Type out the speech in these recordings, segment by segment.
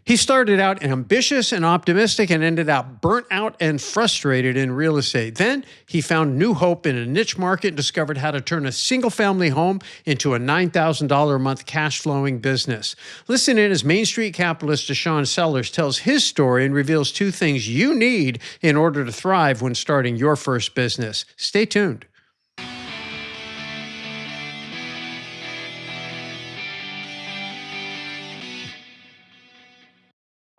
He started out ambitious and optimistic and ended up burnt out and frustrated in real estate. Then he found new hope in a niche market and discovered how to turn a single-family home into a $9,000 a month cash-flowing business. Listen in as Main Street capitalist DeShaun Sellers tells his story and reveals two things you need in order to thrive when starting your first business. Stay tuned.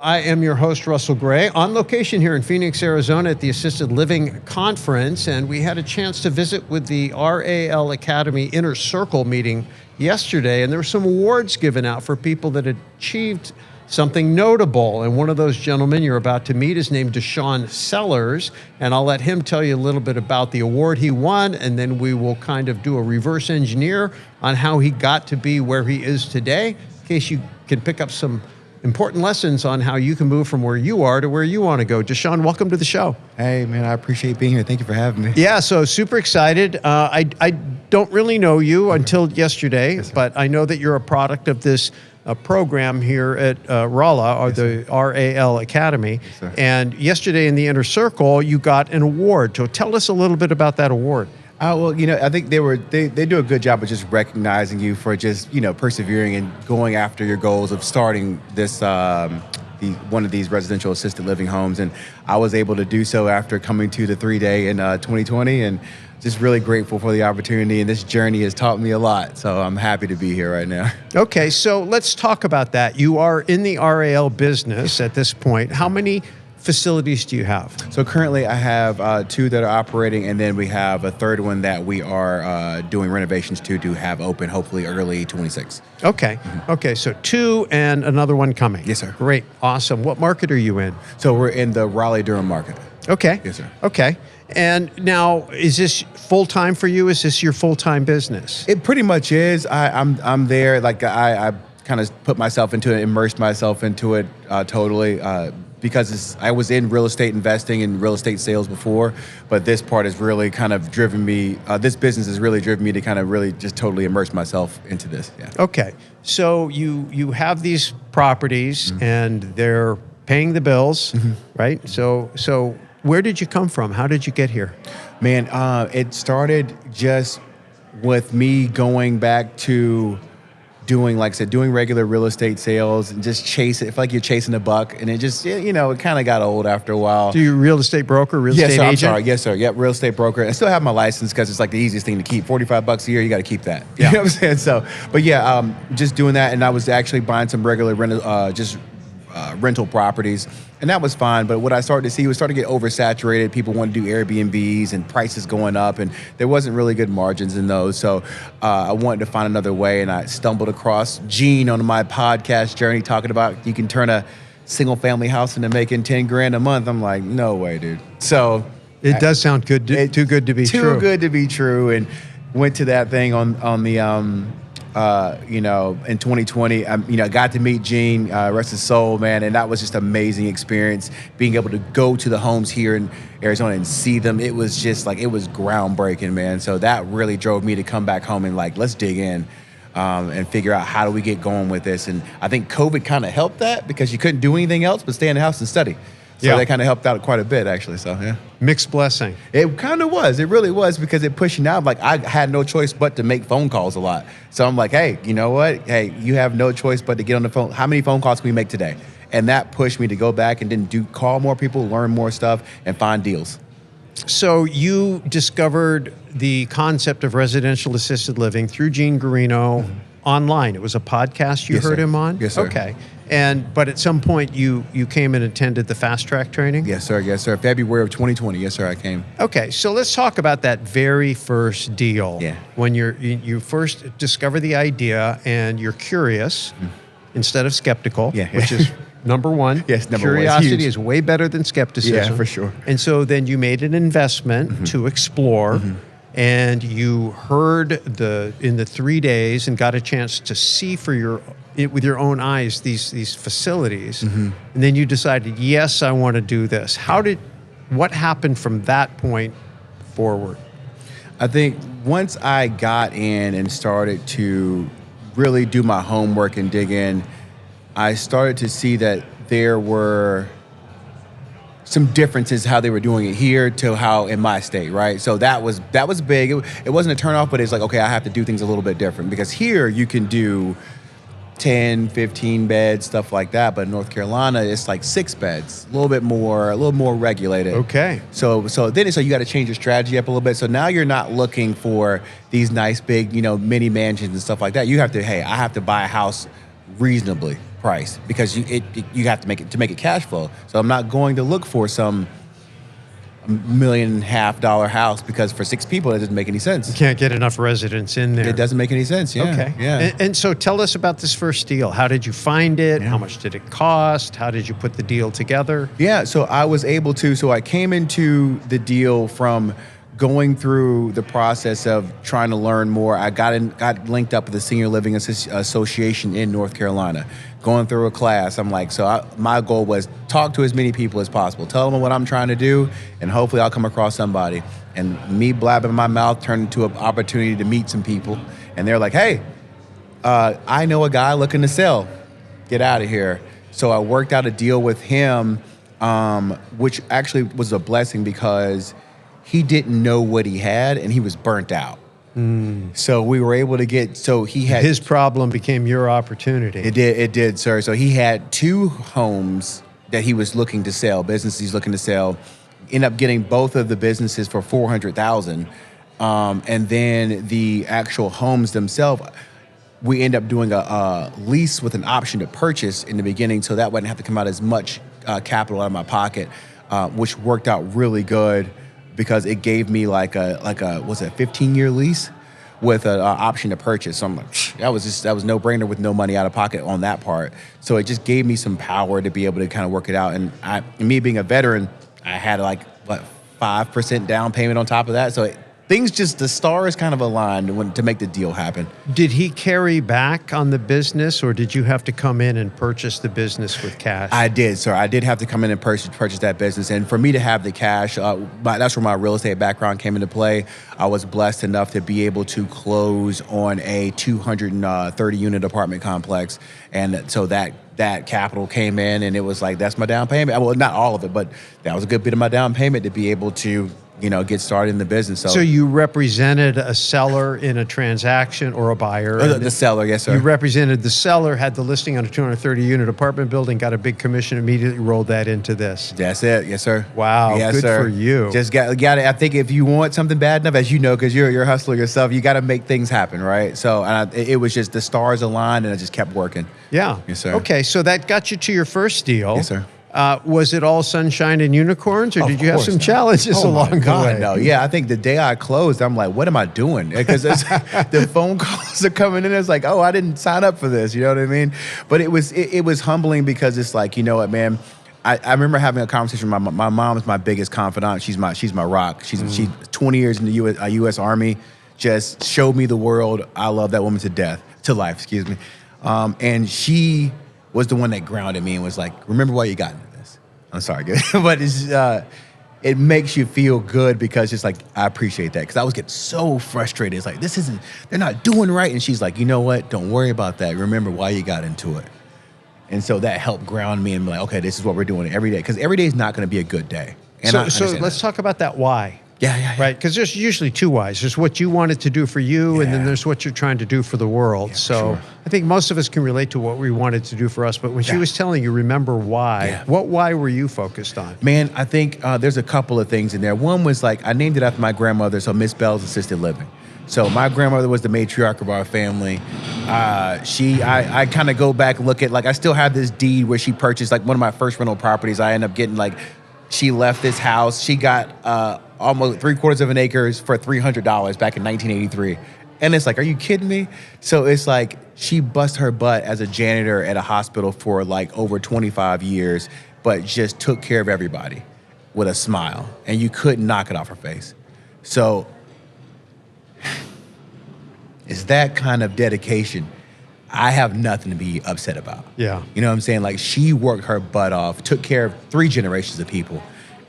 I am your host, Russell Gray, on location here in Phoenix, Arizona at the Assisted Living Conference, and we had a chance to visit with the RAL Academy Inner Circle meeting yesterday, and there were some awards given out for people that achieved something notable, and one of those gentlemen you're about to meet is named DeShaun Sellers, and I'll let him tell you a little bit about the award he won, and then we will kind of do a reverse engineer on how he got to be where he is today, in case you can pick up some important lessons on how you can move from where you are to where you want to go. DeShaun, welcome to the show. Hey, man, I appreciate being here. Thank you for having me. Yeah, so super excited. I don't really know you until yesterday, Yes, but I know that you're a product of this program here at RALA, or the RAL Academy. sir. And yesterday in the Inner Circle, you got an award. So tell us a little bit about that award. Well, I think they do a good job of just recognizing you for just, persevering and going after your goals of starting this, one of these residential assisted living homes. And I was able to do so after coming to the 3-day in 2020, and just really grateful for the opportunity. And this journey has taught me a lot. So I'm happy to be here right now. Okay, so let's talk about that. You are in the RAL business at this point. How many facilities do you have? So currently I have 2 that are operating, and then we have a third one that we are doing renovations to have open hopefully early 26. Okay. Okay, so 2 and another one coming. Yes, sir. Great. Awesome. What market are you in? So we're in the Raleigh-Durham market. Okay. Yes, sir. Okay. And now, is this full-time for you? Is this your full-time business? It pretty much is. I'm there. Like I kind of put myself into it, immersed myself into it totally. Because I was in real estate investing and real estate sales before, but this part has really kind of driven me, this business has really driven me to kind of really just totally immerse myself into this. Yeah. Okay. So you have these properties and they're paying the bills, right? So where did you come from? How did you get here? Man, it started just with me going back to doing, like I said, doing regular real estate sales and just chasing. It felt like you're chasing a buck, and it just, it kind of got old after a while. So you're a real estate broker, real estate Yes, sir, agent? I'm sorry. Yes, sir. Yep, real estate broker. I still have my license because it's like the easiest thing to keep. $45 a year, you got to keep that. Yeah. You know what I'm saying? So, but yeah, just doing that, and I was actually buying some regular rental properties, and that was fine. But what I started to see was starting to get oversaturated. People want to do Airbnbs and prices going up, and there wasn't really good margins in those. So I wanted to find another way, and I stumbled across Gene on my podcast journey talking about you can turn a single family house into making 10 grand a month. I'm like, no way, dude. So It does sound good, too good to be true. Too good to be true, and went to that thing on the in 2020, I got to meet Gene, rest his soul, man, and that was just an amazing experience. Being able to go to the homes here in Arizona and see them, it was just like, it was groundbreaking, man. So that really drove me to come back home and like, let's dig in and figure out how do we get going with this. And I think COVID kind of helped that because you couldn't do anything else but stay in the house and study. So that kind of helped out quite a bit, actually. So, yeah. Mixed blessing. It kind of was. It really was, because it pushed me out. Like, I had no choice but to make phone calls a lot. So I'm like, hey, you know what? Hey, you have no choice but to get on the phone. How many phone calls can we make today? And that pushed me to go back and then call more people, learn more stuff, and find deals. So you discovered the concept of residential assisted living through Gene Guarino online. It was a podcast you heard him on? Yes, sir. Okay. But at some point you came and attended the fast track training? Yes, sir. Yes, sir. February of 2020. Yes, sir. I came. Okay. So let's talk about that very first deal. Yeah. When you first discover the idea and you're curious instead of skeptical, which is number one. Yes, number one. Curiosity is way better than skepticism. Yeah, for sure. And so then you made an investment to explore. And you heard in the 3 days and got a chance to see with your own eyes these facilities, and then you decided, yes, I want to do this. What happened from that point forward? I think once I got in and started to really do my homework and dig in, I started to see that there were some differences how they were doing it here to how in my state, right? So that was big. It wasn't a turnoff, but it's like, okay, I have to do things a little bit different because here you can do 10, 15 beds, stuff like that. But in North Carolina, it's like 6 beds, a little more regulated. Okay. So you got to change your strategy up a little bit. So now you're not looking for these nice big, mini mansions and stuff like that. You have to, I have to buy a house reasonably priced because you have to make it cash flow. So I'm not going to look for some $1.5 million house because for 6 people it doesn't make any sense. You can't get enough residents in there. It doesn't make any sense. Yeah. Okay. Yeah. And so tell us about this first deal. How did you find it? Yeah. How much did it cost? How did you put the deal together? Yeah. So I was able to. So I came into the deal from going through the process of trying to learn more. I got linked up with the Senior Living Association in North Carolina. Going through a class, I'm like, my goal was talk to as many people as possible. Tell them what I'm trying to do, and hopefully I'll come across somebody. And me blabbing my mouth turned into an opportunity to meet some people. And they're like, hey, I know a guy looking to sell. Get out of here. So I worked out a deal with him, which actually was a blessing because he didn't know what he had, and he was burnt out. So we were able to his problem became your opportunity. It did, sir. So he had 2 homes that he was looking to sell, businesses he's looking to sell. Ended up getting both of the businesses for $400,000, and then the actual homes themselves, we end up doing a lease with an option to purchase in the beginning, so that wouldn't have to come out as much capital out of my pocket, which worked out really good. Because it gave me like a 15-year lease with an option to purchase. So I'm like, that was no brainer with no money out of pocket on that part. So it just gave me some power to be able to kind of work it out. And me being a veteran, I had 5% down payment on top of that. So the stars kind of aligned to make the deal happen. Did he carry back on the business, or did you have to come in and purchase the business with cash? I did, sir. I did have to come in and purchase that business. And for me to have the cash, that's where my real estate background came into play. I was blessed enough to be able to close on a 230-unit apartment complex. And so that capital came in, and it was like, that's my down payment. Well, not all of it, but that was a good bit of my down payment to be able to get started in the business. So you represented a seller in a transaction or a buyer? The seller, yes, sir. You represented the seller, had the listing on a 230-unit apartment building, got a big commission, immediately rolled that into this. That's it, yes, sir. Wow, yes, good sir. for you. Just got it. I think if you want something bad enough, as you know, because you're a hustler yourself, you got to make things happen, right? So it was just the stars aligned, and I just kept working. Yeah. Yes, sir. Okay, so that got you to your first deal. Yes, sir. Was it all sunshine and unicorns, or did you have some not. challenges along the way? No. Yeah, I think the day I closed, I'm like, what am I doing? Because the phone calls are coming in. It's like, oh, I didn't sign up for this. You know what I mean? But it was humbling because it's like, you know what, man? I remember having a conversation with my mom is my biggest confidant. She's my rock. She's 20 years in the U.S. Army. Just showed me the world. I love that woman to life. Excuse me. And she was the one that grounded me and was like, remember why you got into this. I'm sorry, but it makes you feel good because it's like, I appreciate that. Because I was getting so frustrated. It's like, they're not doing right. And she's like, you know what? Don't worry about that. Remember why you got into it. And so that helped ground me and be like, okay, this is what we're doing every day. Because every day is not going to be a good day. And so let's talk about that why. Yeah. Right, because there's usually 2 whys. There's what you wanted to do for you, and then there's what you're trying to do for the world. Yeah, so sure. I think most of us can relate to what we wanted to do for us. But when she was telling you, remember why, what why were you focused on? Man, I think there's a couple of things in there. One was like, I named it after my grandmother, so Miss Bell's Assisted Living. So my grandmother was the matriarch of our family. I kind of go back, look at, like, I still have this deed where she purchased, like, one of my first rental properties. I end up getting, like, she left this house. She got almost 3/4 of an acre for $300 back in 1983. And it's like, are you kidding me? So it's like, she bust her butt as a janitor at a hospital for like over 25 years, but just took care of everybody with a smile. And you couldn't knock it off her face. So it's that kind of dedication. I have nothing to be upset about. Yeah. You know what I'm saying? Like, she worked her butt off, took care of 3 generations of people.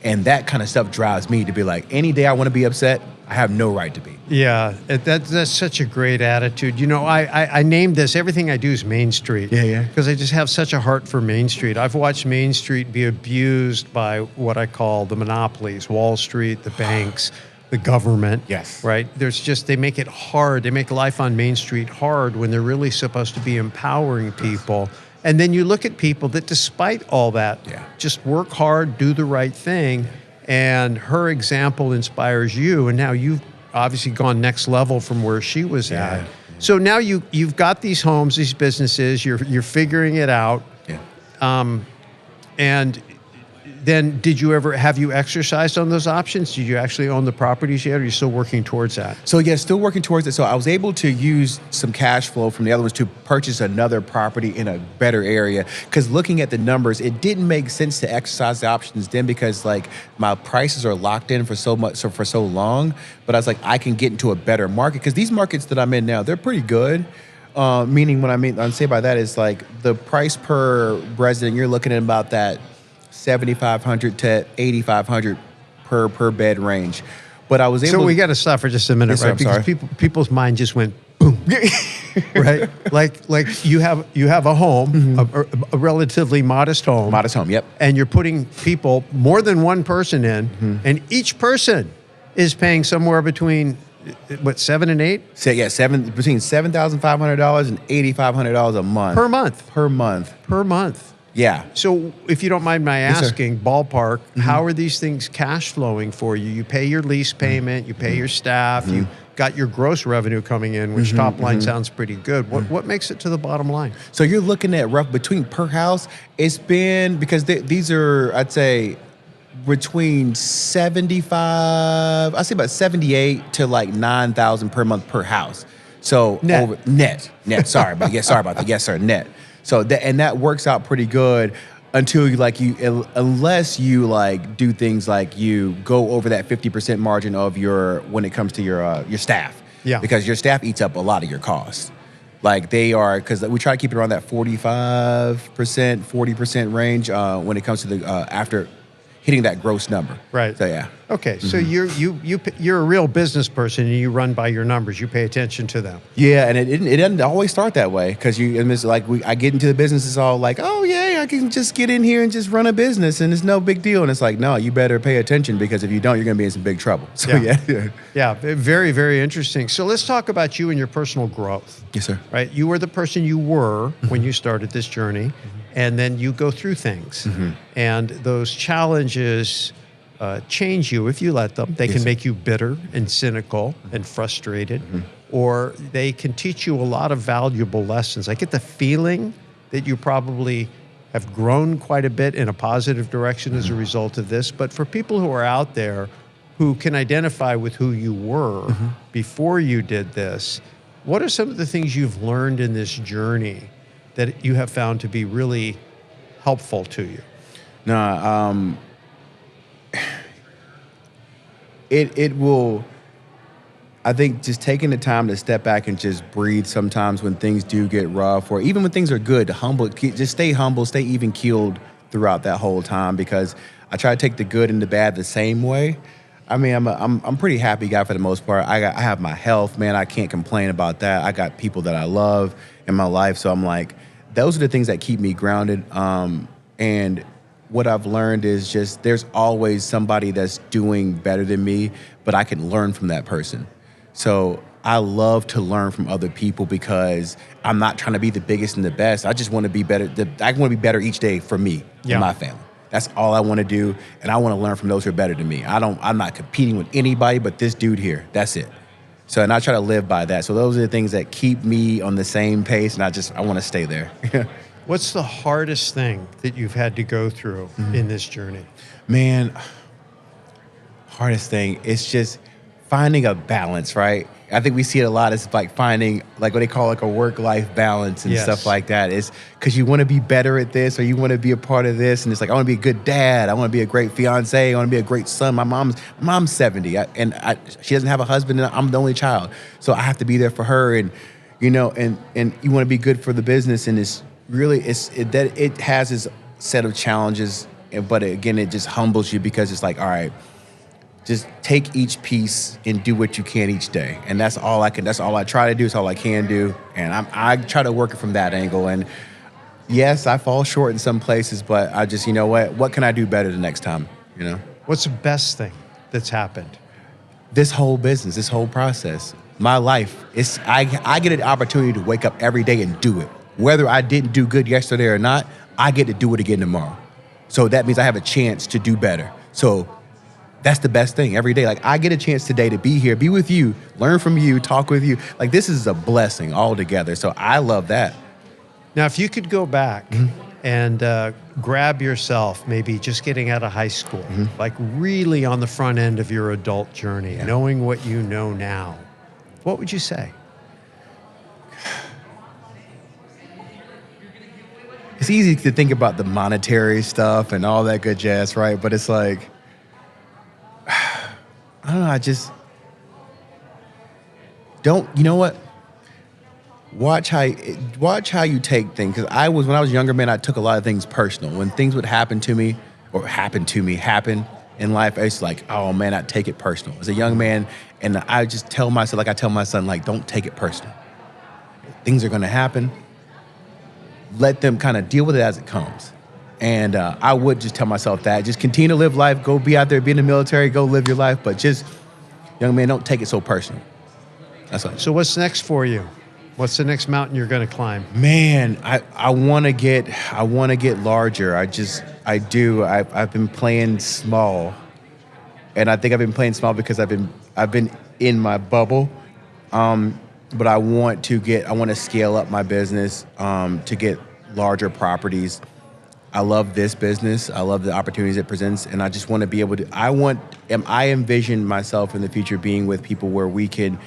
And that kind of stuff drives me to be like, any day I want to be upset, I have no right to be. Yeah, that's such a great attitude. You know, I named this, everything I do is Main Street. Yeah. Because I just have such a heart for Main Street. I've watched Main Street be abused by what I call the monopolies, Wall Street, the banks, the government. Yes. Right? They make it hard. They make life on Main Street hard when they're really supposed to be empowering people. And then you look at people that despite all that, just work hard, do the right thing. And her example inspires you, and now you've obviously gone next level from where she was at. So now you've got these homes, these businesses. You're figuring it out. And then have you exercised on those options? Did you actually own the properties yet, or are you still working towards that? So yeah, still working towards it. So I was able to use some cash flow from the other ones to purchase another property in a better area. Because looking at the numbers, it didn't make sense to exercise the options then, because like my prices are locked in for so long. But I was like, I can get into a better market, because these markets that I'm in now, they're pretty good. Meaning what I say by that is like the price per resident, you're looking at about that $7,500 to $8,500 per bed range. But I was able. So we got to stop for just a minute, Yes, sir, right? I'm Because sorry. people's mind just went boom, right? Like you have a home, a relatively modest home, Yep. and you're putting people, more than one person in, and each person is paying somewhere between what, 7 and 8 So yeah, between $7,500 and $8,500 a month per month. per month. Yeah. So if you don't mind my Yes, sir. asking, ballpark, how are these things cash flowing for you? You pay your lease payment, you pay your staff, you got your gross revenue coming in, which top line sounds pretty good. What makes it to the bottom line? So you're looking at between per house. It's been, because these are, I'd say, between 75, I say about 78 to like 9,000 per month per house. So Net. Net. Sorry about that. Yes, sir. Net. So that works out pretty good until unless you like do things like you go over that 50% margin of when it comes to your staff. Yeah. Because your staff eats up a lot of your costs. Like they are, because we try to keep it around that 45%, 40% range when it comes to the after hitting that gross number. Right. So yeah. Okay, so you're a real business person, and you run by your numbers. You pay attention to them. Yeah, and it doesn't always start that way, because it's like I get into the business, it's all like, oh yeah, I can just get in here and just run a business, and it's no big deal. And it's like, no, you better pay attention, because if you don't, you're going to be in some big trouble. So Yeah, very, very interesting. So let's talk about you and your personal growth. Yes, sir. Right, you were the person you were when you started this journey, and then you go through things, and those challenges change you if you let them. They can make you bitter and cynical and frustrated, or they can teach you a lot of valuable lessons. I get the feeling that you probably have grown quite a bit in a positive direction as a result of this. But for people who are out there who can identify with who you were before you did this, what are some of the things you've learned in this journey that you have found to be really helpful to you? No, it will, I think just taking the time to step back and just breathe sometimes when things do get rough, or even when things are good, just stay humble, stay even keeled throughout that whole time, because I try to take the good and the bad the same way. I mean, I'm pretty happy guy for the most part. I have my health, man. I can't complain about that. I got people that I love in my life, so I'm like, those are the things that keep me grounded. And what I've learned is just there's always somebody that's doing better than me, but I can learn from that person. So I love to learn from other people, because I'm not trying to be the biggest and the best. I just want to be better. I want to be better each day for me and my family. That's all I want to do, and I want to learn from those who are better than me. I'm not competing with anybody but this dude here. That's it. So, and I try to live by that. So those are the things that keep me on the same pace, and I want to stay there. What's the hardest thing that you've had to go through in this journey? Man, hardest thing, it's just finding a balance, right? I think we see it a lot as like finding like what they call like a work-life balance and stuff like that. It's because you want to be better at this, or you want to be a part of this, and it's like, I want to be a good dad, I want to be a great fiance, I want to be a great son. My mom's 70, and she doesn't have a husband, and I'm the only child, so I have to be there for her, and and you want to be good for the business, and it's really it has its set of challenges, but again, it just humbles you, because it's like, all right, just take each piece and do what you can each day. And that's all I try to do. It's all I can do. And I try to work it from that angle. And yes, I fall short in some places, but I just, you know what can I do better the next time, you know? What's the best thing that's happened? This whole business, this whole process, my life, I get an opportunity to wake up every day and do it. Whether I didn't do good yesterday or not, I get to do it again tomorrow. So that means I have a chance to do better. So that's the best thing every day. Like, I get a chance today to be here, be with you, learn from you, talk with you. Like, this is a blessing altogether. So I love that. Now, if you could go back and grab yourself, maybe just getting out of high school, like really on the front end of your adult journey, knowing what you know now, what would you say? It's easy to think about the monetary stuff and all that good jazz, right? But it's like, I don't know, you know what? Watch how you take things. Because when I was younger, man, I took a lot of things personal. When things would happen to me in life, it's like, oh man, I take it personal. As a young man, and I just tell myself, like I tell my son, like, don't take it personal. Things are gonna happen. Let them kind of deal with it as it comes. And I would just tell myself that. Just continue to live life, go be out there, be in the military, go live your life, but just, young man, don't take it so personal. That's all. So what's next for you? What's the next mountain you're going to climb? Man, I want to get larger. I've been playing small, and I think I've been playing small because I've been in my bubble. But I want to scale up my business to get larger properties. I love this business. I love the opportunities it presents, and I just want to be able to. I envision myself in the future being with people where we can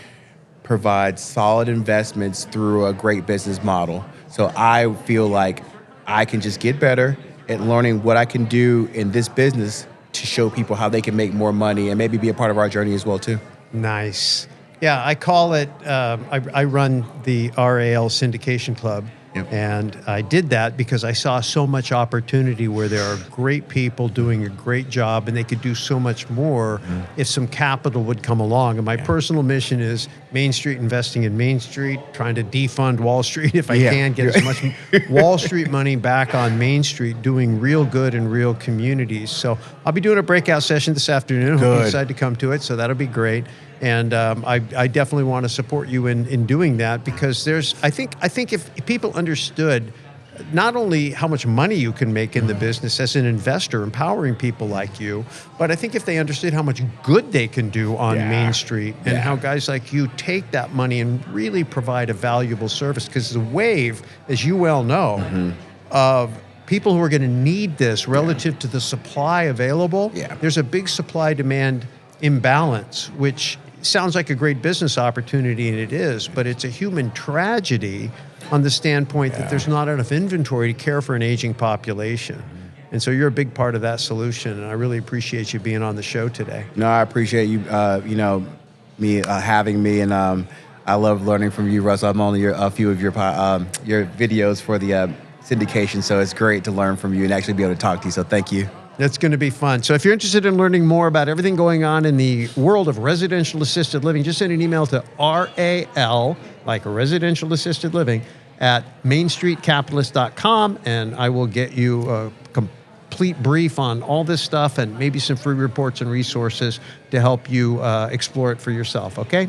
provide solid investments through a great business model. So I feel like I can just get better at learning what I can do in this business to show people how they can make more money and maybe be a part of our journey as well too. Nice. Yeah, I call it, I run the RAL Syndication Club. Yep. And I did that because I saw so much opportunity where there are great people doing a great job and they could do so much more if some capital would come along. And my personal mission is Main Street, investing in Main Street, trying to defund Wall Street if I can, get as much Wall Street money back on Main Street, doing real good in real communities. So I'll be doing a breakout session this afternoon. Hope you decide to come to it, so that'll be great. And I definitely want to support you in doing that, because I think if people understood not only how much money you can make in the business as an investor, empowering people like you, but I think if they understood how much good they can do on Main Street and how guys like you take that money and really provide a valuable service, because the wave, as you well know, of people who are going to need this relative to the supply available, there's a big supply-demand imbalance, which sounds like a great business opportunity, and it is, but it's a human tragedy on the standpoint that there's not enough inventory to care for an aging population. And so you're a big part of that solution, and I really appreciate you being on the show today. No, I appreciate you, having me, and I love learning from you, Russ. I'm on a few of your videos for the syndication, so it's great to learn from you and actually be able to talk to you, so thank you. That's going to be fun. So if you're interested in learning more about everything going on in the world of residential assisted living, just send an email to RAL, like residential assisted living, at mainstreetcapitalist.com, and I will get you a complete brief on all this stuff and maybe some free reports and resources to help you explore it for yourself, okay?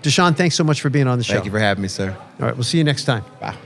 DeShaun, thanks so much for being on the show. Thank you for having me, sir. All right, we'll see you next time. Bye.